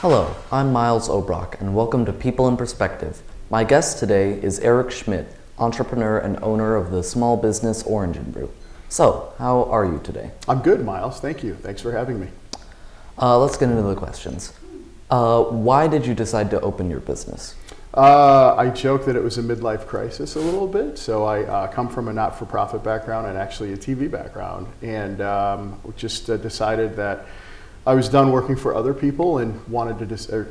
Hello, I'm Miles Obrock, and welcome to People in Perspective. My guest today is Eric Schmidt, entrepreneur and owner of the small business Orange and Brew. So, how are you today? I'm good, Miles. Thank you. Thanks for having me. Let's get into the questions. Why did you decide to open your business? I joke that it was a midlife crisis a little bit. So I come from a not-for-profit background and actually a TV background, and just decided that I was done working for other people and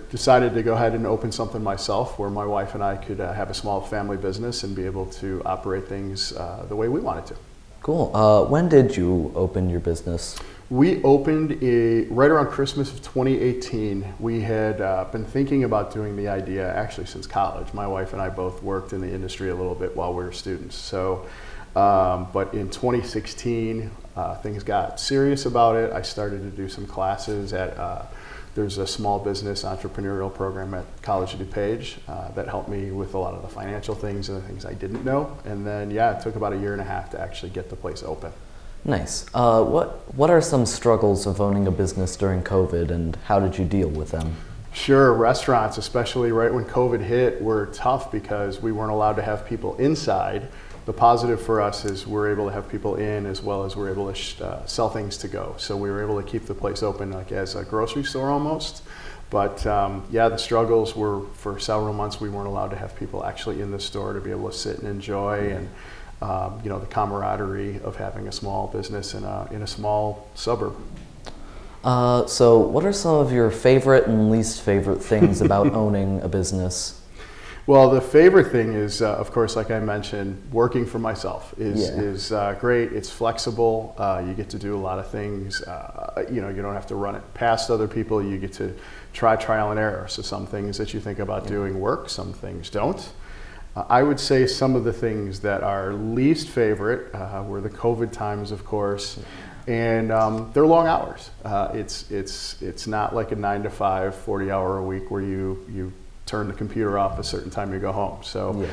decided to go ahead and open something myself where my wife and I could have a small family business and be able to operate things the way we wanted to. Cool. When did you open your business? We opened right around Christmas of 2018. We had been thinking about doing the idea actually since college. My wife and I both worked in the industry a little bit while we were students. So, but in 2016, things got serious about it. I started to do some classes at, there's a small business entrepreneurial program at College of DuPage that helped me with a lot of the financial things and the things I didn't know. And then, it took about a year and a half to actually get the place open. Nice. What are some struggles of owning a business during COVID, and how did you deal with them? Sure, restaurants, especially right when COVID hit, were tough because we weren't allowed to have people inside. The positive for us is we're able to have people in as well as we're able to sell things to go. So we were able to keep the place open like as a grocery store almost. But the struggles were for several months we weren't allowed to have people actually in the store to be able to sit and enjoy, and the camaraderie of having a small business in a small suburb. So what are some of your favorite and least favorite things about owning a business? Well, the favorite thing is, of course, like I mentioned, working for myself is great. It's flexible. You get to do a lot of things. You don't have to run it past other people. You get to try trial and error. So some things that you think about doing work, some things don't. I would say some of the things that are least favorite were the COVID times, of course, and they're long hours. It's not like a 9 to 5, 40-hour a week where you turn the computer off a certain time you go home. So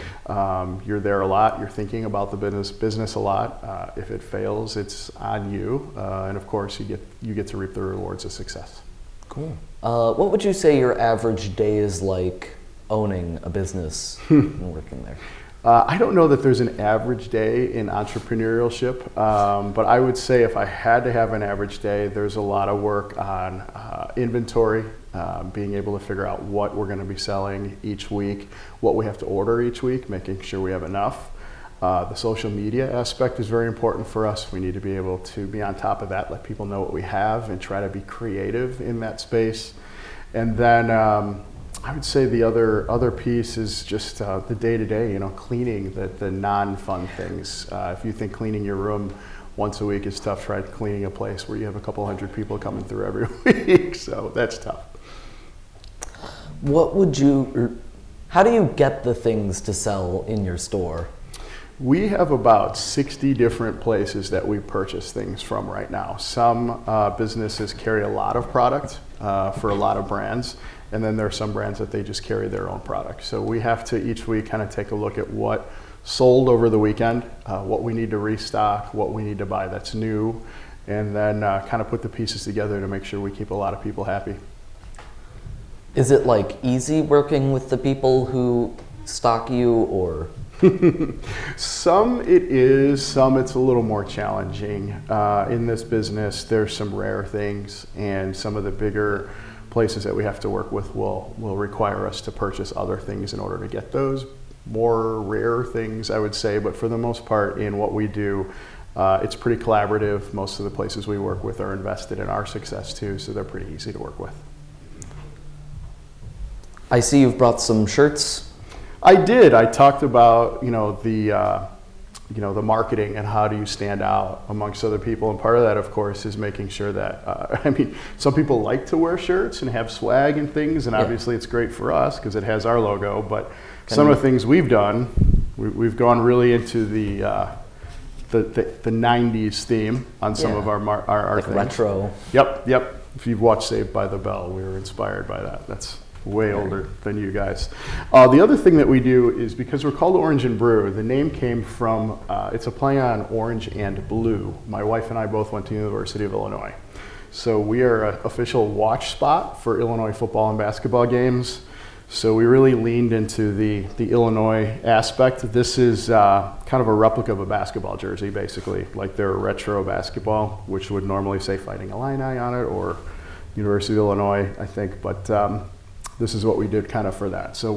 you're there a lot. You're thinking about the business a lot. If it fails, it's on you, and of course you get to reap the rewards of success. Cool. What would you say your average day is like owning a business and working there? I don't know that there's an average day in entrepreneurship, but I would say if I had to have an average day, there's a lot of work on inventory, being able to figure out what we're going to be selling each week, what we have to order each week, making sure we have enough. The social media aspect is very important for us. We need to be able to be on top of that, let people know what we have, and try to be creative in that space. And then I would say the other piece is just the day-to-day, cleaning, the non-fun things. If you think cleaning your room once a week is tough, try cleaning a place where you have a couple hundred people coming through every week. So that's tough. How do you get the things to sell in your store? We have about 60 different places that we purchase things from right now. Some businesses carry a lot of product for a lot of brands, and then there are some brands that they just carry their own product. So we have to each week kind of take a look at what sold over the weekend, what we need to restock, what we need to buy that's new, and then kind of put the pieces together to make sure we keep a lot of people happy. Is it like easy working with the people who stock you, or? Some it is, some it's a little more challenging. In this business, there's some rare things, and some of the bigger places that we have to work with will require us to purchase other things in order to get those more rare things, I would say. But for the most part, in what we do, it's pretty collaborative. Most of the places we work with are invested in our success too, so they're pretty easy to work with. I see you've brought some shirts. I did. I talked about the marketing and how do you stand out amongst other people, and part of that, of course, is making sure that some people like to wear shirts and have swag and things, and obviously it's great for us because it has our logo. But some of the things we've done, we've gone really into the 90s theme on some of our like things. Retro. Yep. If you've watched Saved by the Bell, we were inspired by that. That's way older than you guys. The other thing that we do is, because we're called Orange and Brew, the name came from, it's a play on Orange and Blue. My wife and I both went to the University of Illinois. So we are an official watch spot for Illinois football and basketball games. So we really leaned into the Illinois aspect. This is kind of a replica of a basketball jersey, basically, like their retro basketball, which would normally say Fighting Illini on it or University of Illinois, I think. But this is what we did kind of for that. So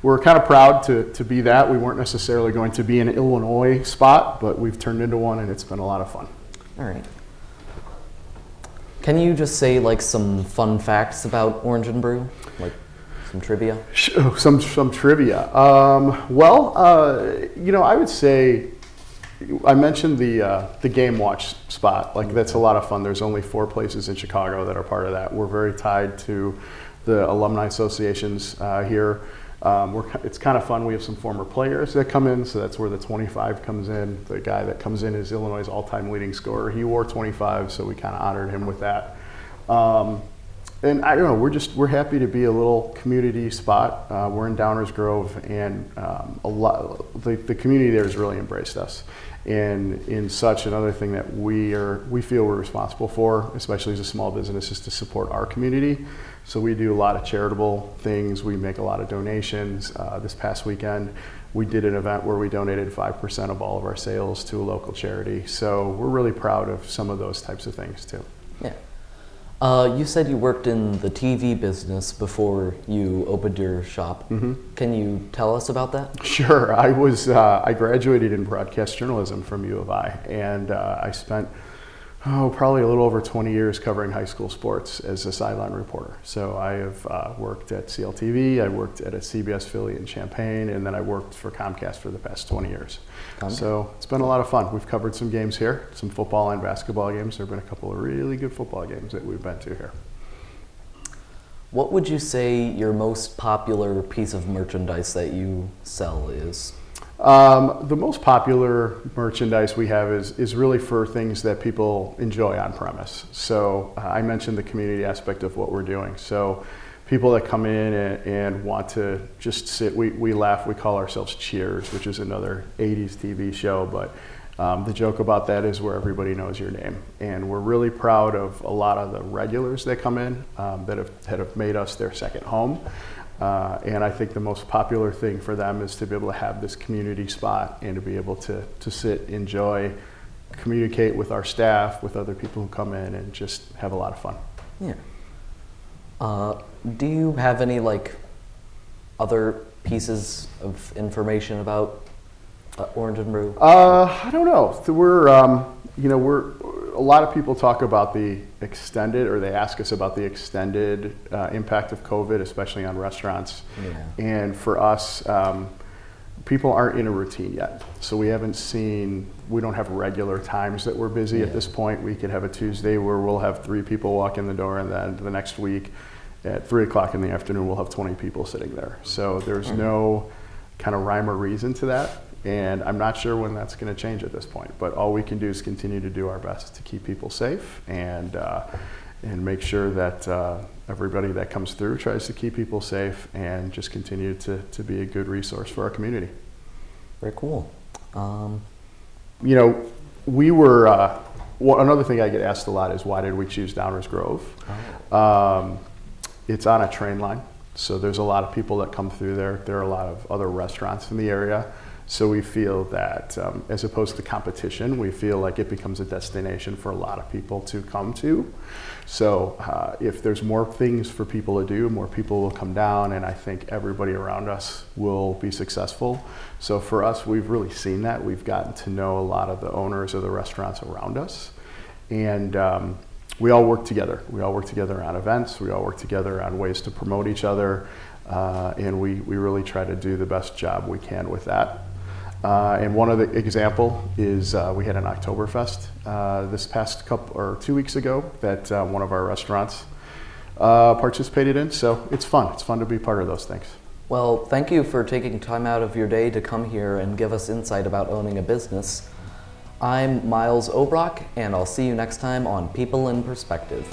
we're kind of proud to be that. We weren't necessarily going to be an Illinois spot, but we've turned into one, and it's been a lot of fun. All right. Can you just say like some fun facts about Orange and Brew? Like some trivia? Some trivia. I would say I mentioned the game watch spot. Like that's a lot of fun. There's only 4 places in Chicago that are part of that. We're very tied to the alumni associations here. It's kind of fun. We have some former players that come in, so that's where the 25 comes in. The guy that comes in is Illinois' all-time leading scorer. He wore 25, so we kind of honored him with that. And I don't know, we're happy to be a little community spot. We're in Downers Grove, and the community there has really embraced us. And in such, another thing that we feel we're responsible for, especially as a small business, is to support our community. So we do a lot of charitable things. We make a lot of donations. This past weekend, we did an event where we donated 5% of all of our sales to a local charity. So we're really proud of some of those types of things too. Yeah. You said you worked in the TV business before you opened your shop. Mm-hmm. Can you tell us about that? Sure. I graduated in broadcast journalism from U of I, and I spent probably a little over 20 years covering high school sports as a sideline reporter. So I have worked at CLTV, I worked at a CBS affiliate in Champaign, and then I worked for Comcast for the past 20 years. So it's been a lot of fun. We've covered some games here, some football and basketball games. There have been a couple of really good football games that we've been to here. What would you say your most popular piece of merchandise that you sell is? The most popular merchandise we have is really for things that people enjoy on premise. So I mentioned the community aspect of what we're doing. So people that come in and want to just sit, we laugh, we call ourselves Cheers, which is another 80s TV show, but the joke about that is where everybody knows your name. And we're really proud of a lot of the regulars that come in that have made us their second home. And I think the most popular thing for them is to be able to have this community spot and to be able to sit, enjoy, communicate with our staff, with other people who come in, and just have a lot of fun. Yeah. Do you have any other pieces of information about Orange and Brew? I don't know. We're a lot of people talk about the extended, or they ask us about the extended impact of COVID, especially on restaurants. Yeah. And for us, people aren't in a routine yet. So we don't have regular times that we're busy at this point. We could have a Tuesday where we'll have 3 people walk in the door, and then the next week at 3 o'clock in the afternoon, we'll have 20 people sitting there. So there's no kind of rhyme or reason to that. And I'm not sure when that's going to change at this point, but all we can do is continue to do our best to keep people safe and make sure that everybody that comes through tries to keep people safe and just continue to be a good resource for our community. Very cool. We were, another thing I get asked a lot is why did we choose Downers Grove? Oh. It's on a train line, so there's a lot of people that come through there. There are a lot of other restaurants in the area. So we feel that as opposed to competition, we feel like it becomes a destination for a lot of people to come to. So if there's more things for people to do, more people will come down, and I think everybody around us will be successful. So for us, we've really seen that. We've gotten to know a lot of the owners of the restaurants around us. And we all work together. We all work together on events. We all work together on ways to promote each other. And we really try to do the best job we can with that. And one of the example is we had an Oktoberfest this past 2 weeks ago that one of our restaurants participated in. So it's fun. It's fun to be part of those things. Well, thank you for taking time out of your day to come here and give us insight about owning a business. I'm Miles Obrock, and I'll see you next time on People in Perspective.